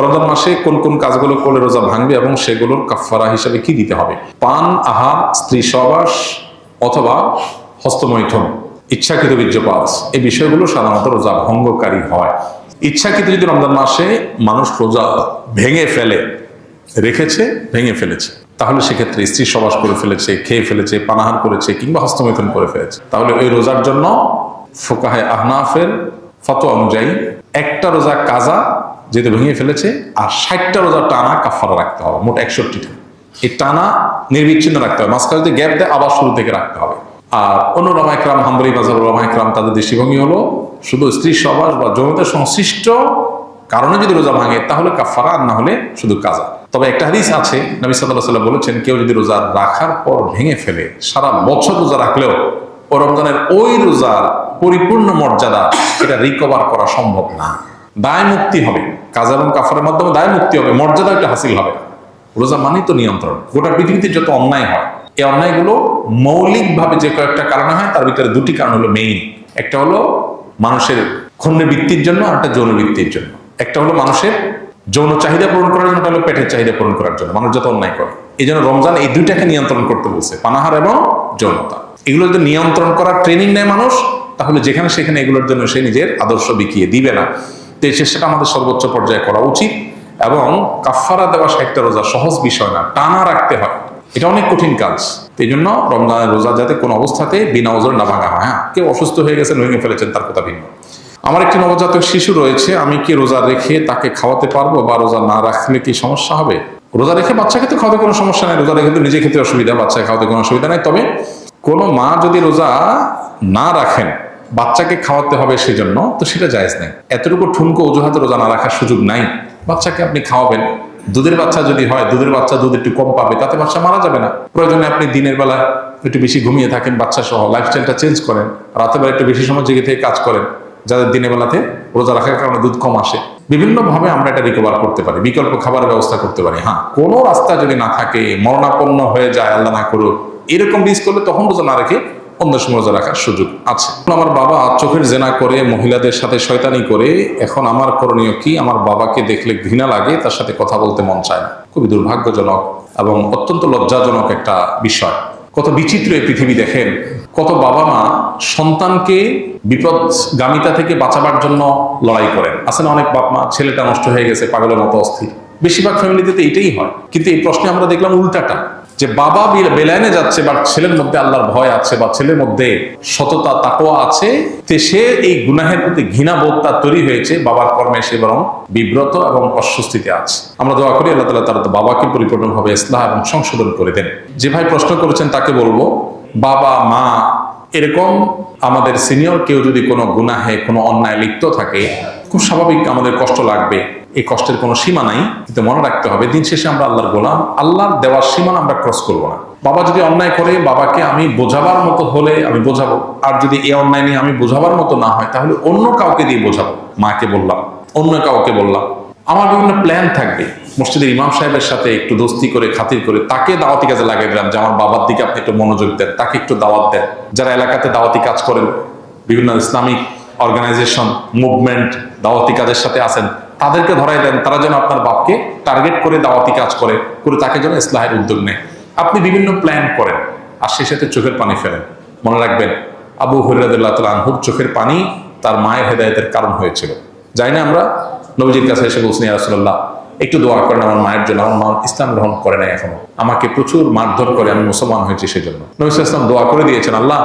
রমজান মাসে কোন কোন কাজগুলো করলে রোজা ভাঙবে এবং সেগুলোর কাফারা হিসেবে কি দিতে হবে? পান, আহার, স্ত্রী সহবাস অথবা হস্তমৈথুন, ইচ্ছাকৃত বীর্যপাত, এই বিষয়গুলো সাধারণত রোজা ভঙ্গকারী হয়। ইচ্ছাকৃত যদি রমজান মাসে মানুষ রোজা ভেঙে ফেলেছে, তাহলে সেক্ষেত্রে স্ত্রী সহবাস করে ফেলেছে, খেয়ে ফেলেছে, পানাহার করেছে কিংবা হস্তমৈথুন করে ফেলেছে, তাহলে ওই রোজার জন্য ফুকাহে আহনাফের ফতোয়া অনুযায়ী একটা রোজা কাজা যেহেতু ভেঙে ফেলেছে, আর 60টা রোজা টানা কাফারা রাখতে হবে, মোট 61টা। এই টানা নির্বিচ্ছিন্ন রাখতে হবে, মাঝখানে যদি গ্যাপ দেয় আবার শুরু থেকে রাখতে হবে। আর অন্য ওলামা ইকরাম, হাম্বলী মাযহাবের ওলামা ইকরাম, তাদের দৃষ্টিভঙ্গি হলো শুধু স্ত্রী সহবাস বা যৌনতার সংশ্লিষ্ট কারণে যদি রোজা ভাঙে তাহলে কাফারা, আর না হলে শুধু কাজা। তবে একটা হাদিস আছে, নবী সাল্লাল্লাহু আলাইহি ওয়াসাল্লাম বলেছেন, কেউ যদি রোজা রাখার পর ভেঙে ফেলে, সারা বছর রোজা রাখলেও ও রমজানের ওই রোজার পরিপূর্ণ মর্যাদা এটা রিকভার করা সম্ভব না। দায় মুক্তি হবে, কাজা এবং কাফারের মাধ্যমে দায় মুক্তি হবে, মর্যাদা একটা হাসিল হবে। রোজা মানেই তো নিয়ন্ত্রণ। গোটা পৃথিবীতে যত অন্যায় হয়, এই অন্যায়গুলো মৌলিকভাবে যে কয়েকটা কারণে হয়, তার ভিতরে দুটি কারণ হলো মেইন। একটা হলো মানুষের ক্ষুণ্ণ বৃত্তির জন্য, আর একটা যৌন বৃত্তির জন্য। একটা হলো মানুষের যৌন চাহিদা পূরণ করার জন্য, একটা হলো পেটের চাহিদা পূরণ করার জন্য মানুষ যত অন্যায় করে। এই জন্য রমজান এই দুইটাকে নিয়ন্ত্রণ করতে বলছে, পানাহার এবং যৌনতা। এগুলো যদি নিয়ন্ত্রণ করার ট্রেনিং নেয় মানুষ, তাহলে যেখানে সেখানে এগুলোর জন্য সে নিজের আদর্শ বিকিয়ে দিবে না। তো এই চেষ্টাটা আমাদের সর্বোচ্চ পর্যায়ে করা উচিত। এবং কাফারা দেওয়া 60টা রোজা সহজ বিষয় না, টানা রাখতে হয়, এটা অনেক কঠিন কাজ। এই জন্য রমজানের রোজা যাতে কোনো অবস্থাতে বিনা ওজরে না ভাঙা হয়। হ্যাঁ, কেউ অসুস্থ হয়ে গেছে, ভেঙে ফেলেছেন, তার কথা ভিন্ন। আমার একটি নবজাতক শিশু রয়েছে, আমি কি রোজা রেখে তাকে খাওয়াতে পারবো, বা রোজা না রাখলে কি সমস্যা হবে? রোজা রেখে বাচ্চাকে তো খাওয়াতে কোনো সমস্যা নেই, রোজা রেখে তো নিজে খেতে অসুবিধা, বাচ্চাকে খাওয়াতে কোনো অসুবিধা নেই। তবে কোনো মা যদি রোজা না রাখেন, বাচ্চাকে খাওয়াতে হবে সেজন্য, তো সেটা জায়েজ নেই। এতটুকু ঠুনকো অজুহাতে রোজা না রাখার সুযোগ নাই। বাচ্চাকে আপনি খাওয়াবেন, দুধের বাচ্চা যদি হয়, দুধের বাচ্চা দুধ একটু কম পাবে, তাতে বাচ্চা মারা যাবে না। প্রয়োজনে আপনি দিনের বেলা একটু বেশি ঘুমিয়ে থাকেন, বাচ্চা সহ লাইফস্টাইলটা চেঞ্জ করেন, রাতের বেলা একটু বেশি সময় জেগে থেকে কাজ করেন, যাদের দিনের বেলাতে রোজা রাখার কারণে দুধ কম আসে। বিভিন্নভাবে আমরা এটা রিকভার করতে পারি, বিকল্প খাবারের ব্যবস্থা করতে পারি। হ্যাঁ, কোনো রাস্তা যদি না থাকে, মরণাপন্ন হয়ে যায়, আল্লাহ না করুক, এরকম রিস্ক করলে তখন রোজা না রেখে অন্য সময় রোজা রাখার সুযোগ আছে। আমার বাবা চোখের জেনা করে, মহিলাদের সাথে শয়তানি করে, এখন আমার করণীয় কি? আমার বাবাকে দেখলে ঘৃণা লাগে, তার সাথে কথা বলতে মন চায় না। খুবই দুর্ভাগ্যজনক এবং অত্যন্ত লজ্জাজনক একটা বিষয়। কত বিচিত্র এই পৃথিবী দেখেন, কত বাবা মা সন্তানকে বিপদগামিতা থেকে বাঁচাবার জন্য লড়াই করেন। আসলে অনেক বাপ মা, ছেলেটা নষ্ট হয়ে গেছে, পাগলের মতো অস্থির। বেশিরভাগ ফ্যামিলিতে তো এইটাই হয়। কিন্তু এই প্রশ্নে আমরা দেখলাম উল্টাটা, যে বাবা বেলাইনে যাচ্ছে, বা ছেলের মধ্যে আল্লাহর ভয় আছে, বা ছেলের মধ্যে সততা তাকওয়া আছে, তে সে এই গুনাহের প্রতি ঘৃণাবোধটা তৈরি হয়েছে, বাবার কর্মে সে বরং বিব্রত এবং অস্বস্তিতে আছে। আমরা দোয়া করি আল্লাহ তাআলা তার বাবাকে পরিপূর্ণভাবে ইসলাহ এবং সংশোধন করে দেন। যে ভাই প্রশ্ন করেছেন তাকে বলবো, বাবা মা এরকম আমাদের সিনিয়র কেউ যদি কোনো গুনাহে, কোনো অন্যায় লিপ্ত থাকে, খুব স্বাভাবিক আমাদের কষ্ট লাগবে। এই কষ্টের কোনো সীমা নাই, কিন্তু মনে রাখতে হবে দিন শেষে আমরা আল্লাহর গোলাম, আল্লাহর দেওয়ার সীমা আমরা ক্রস করবো না। বাবা যদি অন্যায় করে, বাবাকে আমি বোঝাবার মতো হলে আমি বোঝাবো, আর যদি এই অন্যায় নিয়ে আমি বোঝাবার মতো না হয়, তাহলে অন্য কাউকে দিয়ে বোঝাবো। মাকে বললাম, অন্য কাউকে বললাম। আমার বিভিন্ন প্ল্যান থাকবে, মসজিদের ইমাম সাহেবের সাথে একটু দোস্তি করে, খাতির করে তাকে দাওয়াতি কাজে লাগিয়ে দিলাম, যে আমার বাবার দিকে আপনি একটু মনোযোগ দেন, তাকে একটু দাওয়াত দেন। যারা এলাকাতে দাওয়াতি কাজ করেন, বিভিন্ন ইসলামিক অর্গানাইজেশন, মুভমেন্ট, দাওয়াতি কাজের সাথে আছেন, তাদেরকে ধরাই দেন, তারা যেন আপনার বাপকে টার্গেট করে দাওয়াতি কাজ করে তাকে যেন ইসলাহের উদ্যোগ নেয়। আপনি বিভিন্ন প্ল্যান করেন, আর সেই সাথে চোখের পানি ফেলেন। মনে রাখবেন, আবু হুরায়রা রাদিয়াল্লাহু তাআলা আনহুর চোখের পানি তার মায়ের হেদায়েতের কারণ হয়েছিল। যাই না আমরা নবীজির কাছে এসে বলছি, ইয়া রাসূলুল্লাহ একটু দোয়া করেন আমার মায়ের জন্য, আমার মা ইসলাম গ্রহণ করে নাই এখনো, আমাকে প্রচুর মারধর করে, আমি মুসলমান হয়েছি সেজন্য। নবী সাল্লাল্লাহু আলাইহি ওয়াসাল্লাম দোয়া করে দিয়েছেন, আল্লাহ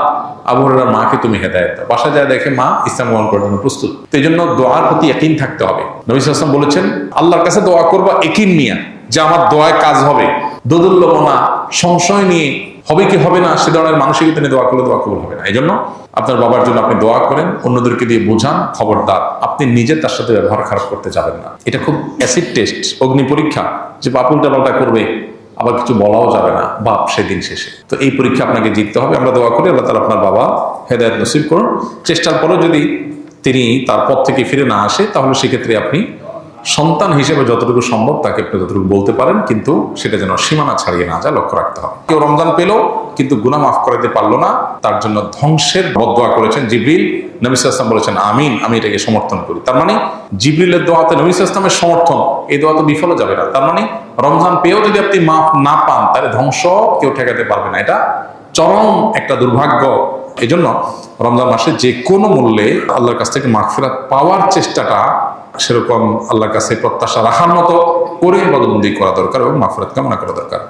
আবু হুরায়রার মাকে তুমি হেদায়েত দাও। বাসা যায় দেখে মা ইসলাম গ্রহণ করার জন্য প্রস্তুত। তো এই জন্য দোয়ার প্রতি ইয়াকিন থাকতে হবে। নবী সাল্লাল্লাহু আলাইহি ওয়াসাল্লাম বলেছেন, আল্লাহর কাছে দোয়া করবা ইয়াকিন নিয়ে, যে আমার দোয়ায় কাজ হবে। দোদুল্যমনা, সংশয় নিয়ে হবে কি হবে না সে ধরনের মানসিকতা নিয়ে দোয়া করলে দোয়া কবুল হবে না। এই জন্য আপনার বাবার জন্য আপনি দোয়া করেন, অন্যদেরকে দিয়ে বোঝান, খবরদার আপনি নিজে তার সাথে ব্যবহার খারাপ করতে যাবেন না। এটা খুব অ্যাসিড টেস্ট, অগ্নি পরীক্ষা, যে বাপ উল্টা পাল্টা করবে, আবার কিছু বলাও যাবে না বাপ সেদিন শেষে। তো এই পরীক্ষা আপনাকে জিততে হবে। আমরা দোয়া করি আল্লাহ তাআলা আপনার বাবা হেদায়েত নসিব করুন। চেষ্টার পরেও যদি তিনি তার পথ থেকে ফিরে না আসে, তাহলে সেক্ষেত্রে আপনি সন্তান হিসেবে যতটুকু সম্ভব তাকে আপনি যতটুকু বলতে পারেন, কিন্তু সেটা যেন সীমানা ছাড়িয়ে না যায়, লক্ষ্য রাখতে হবে। কেউ রমজান পেল কিন্তু গুনাহ মাফ করাতে পারলো না, তার জন্য ধ্বংসের বদদোয়া করেছেন জিবরিল। নবী সাল্লাল্লাহু আলাইহি ওয়াসাল্লাম বলেছেন আমিন, আমি এটাকে সমর্থন করি। তার মানে জিবরিলের দোয়াতে নবী সাল্লাল্লাহু আলাইহি ওয়াসাল্লামের সমর্থন, এই দোয়া তো বিফল যাবে না। তার মানে রমজান পেয়েও যদি আপনি মাফ না পান, তাহলে ধ্বংস কেউ ঠেকাতে পারবে না। এটা চরম একটা দুর্ভাগ্য। এই জন্য রমজান মাসে যে কোনো মূল্যে আল্লাহর কাছ থেকে মাগফিরাত পাওয়ার চেষ্টাটা সেরকম আল্লাহর কাছে প্রত্যাশা রাখার মতো করে ইবাদতবন্দি করা দরকার এবং মাগফিরাত কামনা করা দরকার।